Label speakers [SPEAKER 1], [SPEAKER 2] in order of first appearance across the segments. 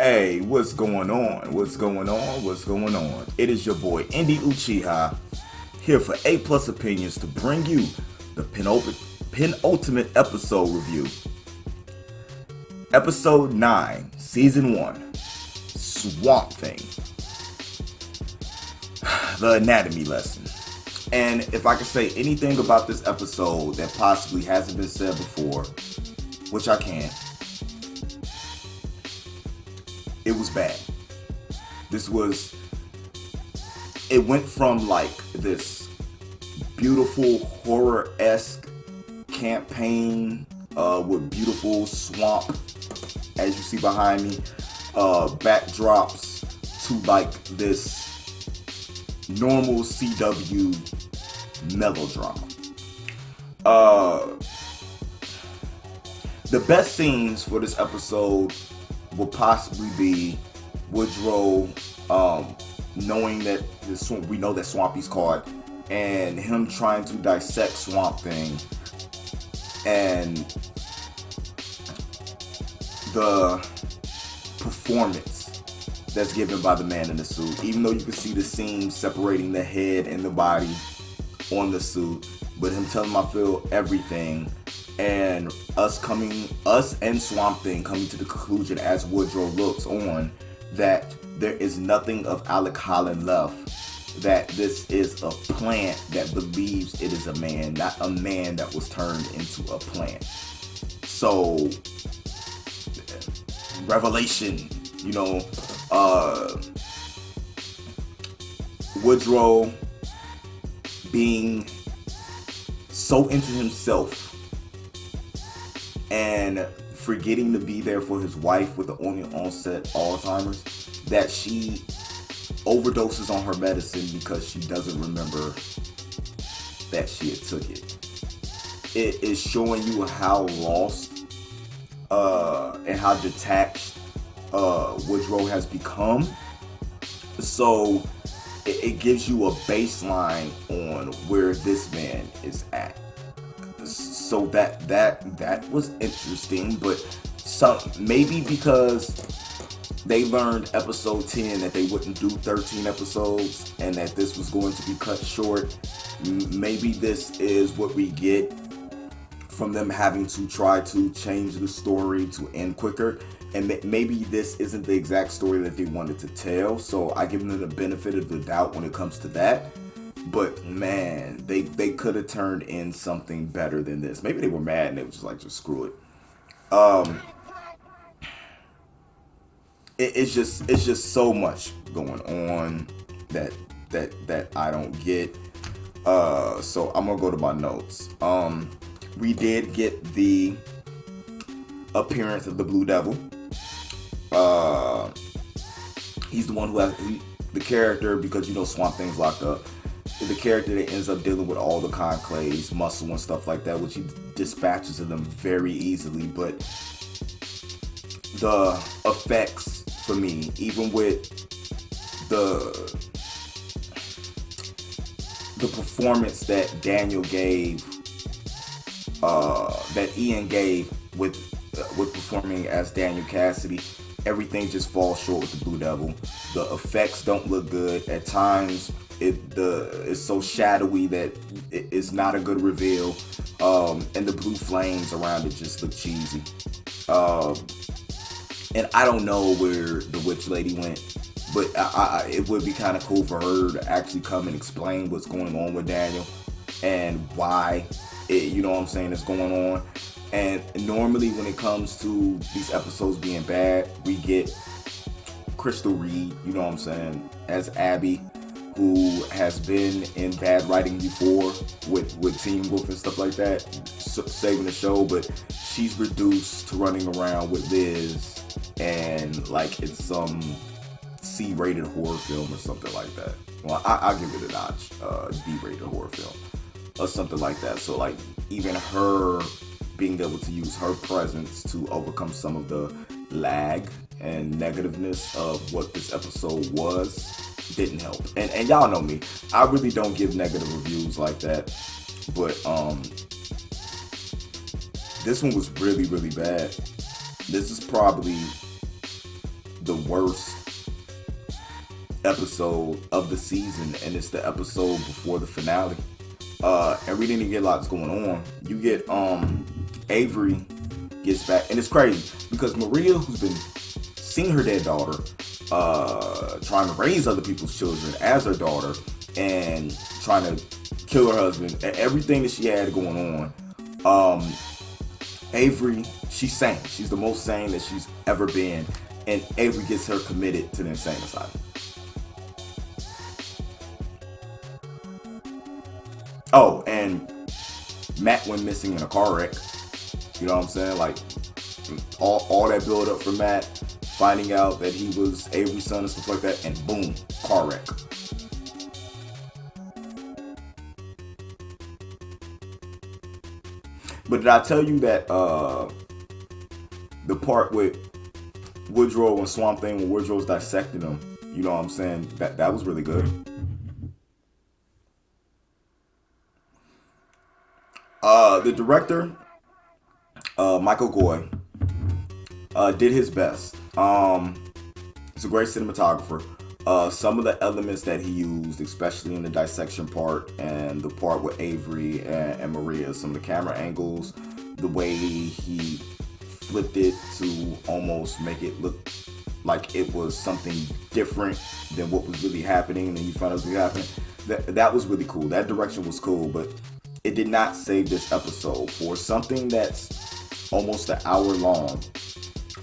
[SPEAKER 1] Hey, what's going on? What's going on? What's going on? It is your boy Indy Uchiha here for APlus Opinions to bring you the penultimate episode review. Episode 9, Season 1, Swamp Thing. The anatomy lesson. And if I could say anything about this episode that possibly hasn't been said before, which I can, it was bad. It went from like this beautiful horror-esque campaign with beautiful swamp, as you see behind me, backdrops to like this normal CW melodrama. The best scenes for this episode will possibly be Woodrue knowing that we know that Swampy's caught, and him trying to dissect Swamp Thing, and the performance that's given by the man in the suit. Even though you can see the seams separating the head and the body on the suit, but him telling him I feel everything, and us and Swamp Thing coming to the conclusion as Woodrue looks on that there is nothing of Alec Holland left, that this is a plant that believes it is a man, not a man that was turned into a plant. So, revelation, Woodrue being so into himself and forgetting to be there for his wife with the onset Alzheimer's, that she overdoses on her medicine because she doesn't remember that she had took it. It is showing you how lost and how detached Woodrue has become. So it gives you a baseline on where this man is at. So that was interesting, but maybe because they learned episode 10 that they wouldn't do 13 episodes and that this was going to be cut short, maybe this is what we get from them having to try to change the story to end quicker, and maybe this isn't the exact story that they wanted to tell, so I give them the benefit of the doubt when it comes to that. But man, they could have turned in something better than this. Maybe they were mad and they were just like, just screw it. It's just so much going on that I don't get. So I'm gonna go to my notes. We did get the appearance of the Blue Devil. He's the one who has the character, because Swamp Thing's locked up. The character that ends up dealing with all the Conclave's muscle and stuff like that, which he dispatches of them very easily. But the effects for me, even with the performance that Daniel gave, that Ian gave with performing as Daniel Cassidy, everything just falls short with the Blue Devil. The effects don't look good at times. It's so shadowy that it's not a good reveal, and the blue flames around it just look cheesy. And I don't know where the witch lady went, but it would be kind of cool for her to actually come and explain what's going on with Daniel and why it's going on. And normally when it comes to these episodes being bad, we get Crystal Reed, as Abby, who has been in bad writing before with Teen Wolf and stuff like that, saving the show, but she's reduced to running around with Liz and like it's some C-rated horror film or something like that. Well, I'll give it a notch, D-rated horror film or something like that. So like even her being able to use her presence to overcome some of the lag and negativeness of what this episode was didn't help. And y'all know me, I really don't give negative reviews like that, but this one was really, really bad. This is probably the worst episode of the season, and it's the episode before the finale. And we didn't get lots going on. You get Avery gets back, and it's crazy because Maria, who's been seeing her dead daughter, trying to raise other people's children as her daughter, and trying to kill her husband, and everything that she had going on. Avery, she's sane. She's the most sane that she's ever been, and Avery gets her committed to the insane asylum. Oh, and Matt went missing in a car wreck. You know what I'm saying? Like, all that build up for Matt, finding out that he was Avery's son and stuff like that, and boom, car wreck. But did I tell you that the part with Woodrue and Swamp Thing, when Woodrow's dissecting him, you know what I'm saying? That was really good. The director, Michael Goy, did his best. He's a great cinematographer. Some of the elements that he used, especially in the dissection part and the part with Avery and Maria, some of the camera angles, the way he flipped it to almost make it look like it was something different than what was really happening, and then you find out what was happening. That was really cool. That direction was cool, but it did not save this episode. For something that's almost an hour long,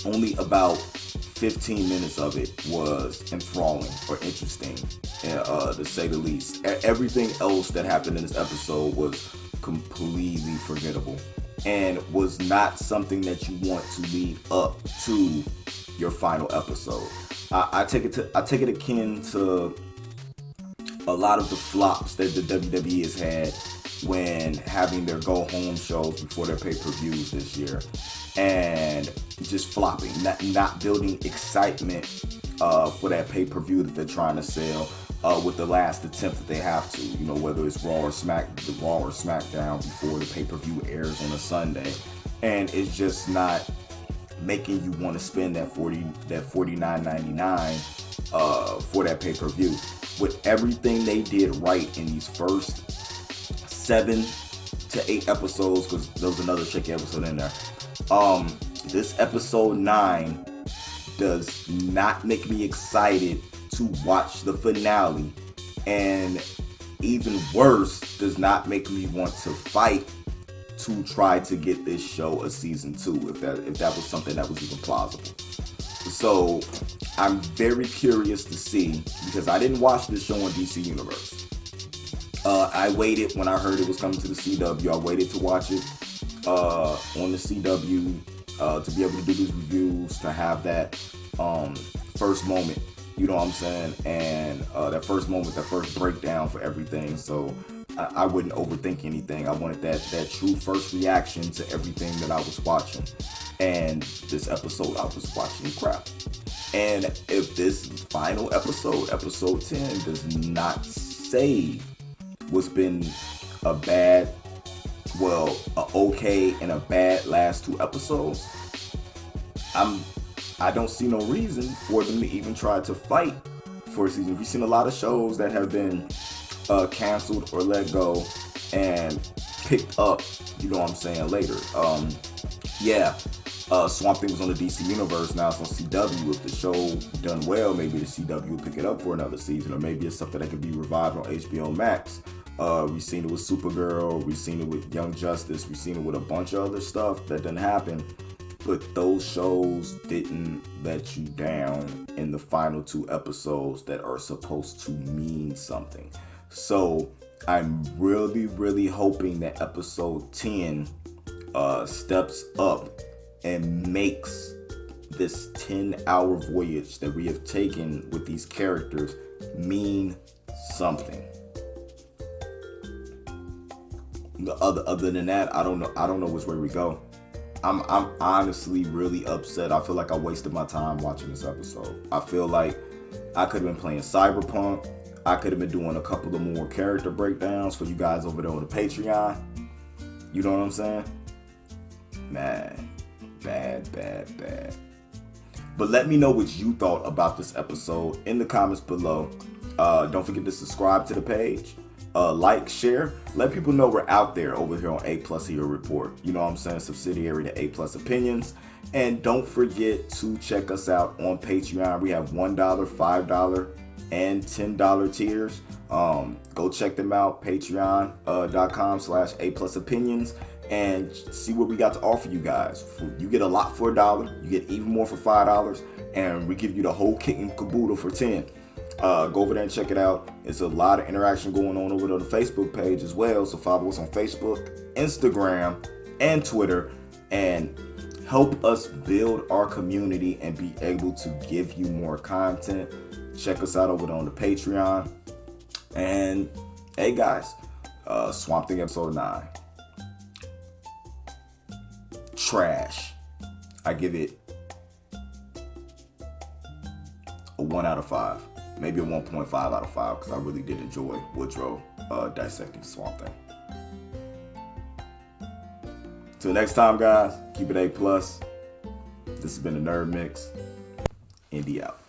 [SPEAKER 1] only about 15 minutes of it was enthralling or interesting, to say the least. Everything else that happened in this episode was completely forgettable and was not something that you want to lead up to your final episode. I take it akin to a lot of the flops that the WWE has had when having their go-home shows before their pay-per-views this year, and just flopping, not building excitement for that pay-per-view that they're trying to sell with the last attempt that they have to, you know, whether it's Raw or SmackDown before the pay-per-view airs on a Sunday, and it's just not making you want to spend that $49.99 for that pay-per-view. With everything they did right in these first 7 to 8 episodes, because there was another shaky episode in there. This episode 9 does not make me excited to watch the finale, and even worse, does not make me want to fight to try to get this show a season 2, if that was something that was even plausible. So I'm very curious to see, because I didn't watch this show on DC Universe. I waited when I heard it was coming to the CW. I waited to watch it on the CW to be able to do these reviews, to have that first moment, you know what I'm saying, and that first moment, that first breakdown for everything. So I wouldn't overthink anything. I wanted that true first reaction to everything that I was watching. And this episode, I was watching crap. And if this final episode, episode 10, does not save what's been a okay and a bad last 2 episodes, I don't see no reason for them to even try to fight for a season. We've seen a lot of shows that have been canceled or let go and picked up, you know what I'm saying, later. Swamp Thing was on the DC Universe, now it's on CW. If the show done well, maybe the CW will pick it up for another season, or maybe it's something that can be revived on HBO Max. We've seen it with Supergirl, we've seen it with Young Justice, we've seen it with a bunch of other stuff that didn't happen. But those shows didn't let you down in the final 2 episodes that are supposed to mean something. So I'm really, really hoping that episode 10 steps up and makes this 10-hour voyage that we have taken with these characters mean something. Other than that, I don't know which way we go. I'm honestly really upset. I feel like I wasted my time watching this episode. I feel like I could have been playing Cyberpunk. I could have been doing a couple of more character breakdowns for you guys over there on the Patreon. You know what I'm saying? Man, bad. But let me know what you thought about this episode in the comments below. Don't forget to subscribe to the page. Like, share. Let people know we're out there over here on APlus Hero Report. You know what I'm saying? Subsidiary to APlus Opinions. And don't forget to check us out on Patreon. We have $1, $5, and $10 tiers. Go check them out. Patreon.com/APlus Opinions. And see what we got to offer you guys. You get a lot for $1. You get even more for $5. And we give you the whole kit and caboodle for $10. Go over there and check it out. It's a lot of interaction going on over on the Facebook page as well. So follow us on Facebook, Instagram, and Twitter. And help us build our community and be able to give you more content. Check us out over there on the Patreon. And hey guys, Swamp Thing episode 9. Trash. I give it a 1 out of 5. Maybe a 1.5 out of 5 because I really did enjoy Woodrue dissecting Swamp Thing. Till next time, guys, keep it A+. This has been the Nerd Mix. Indy out.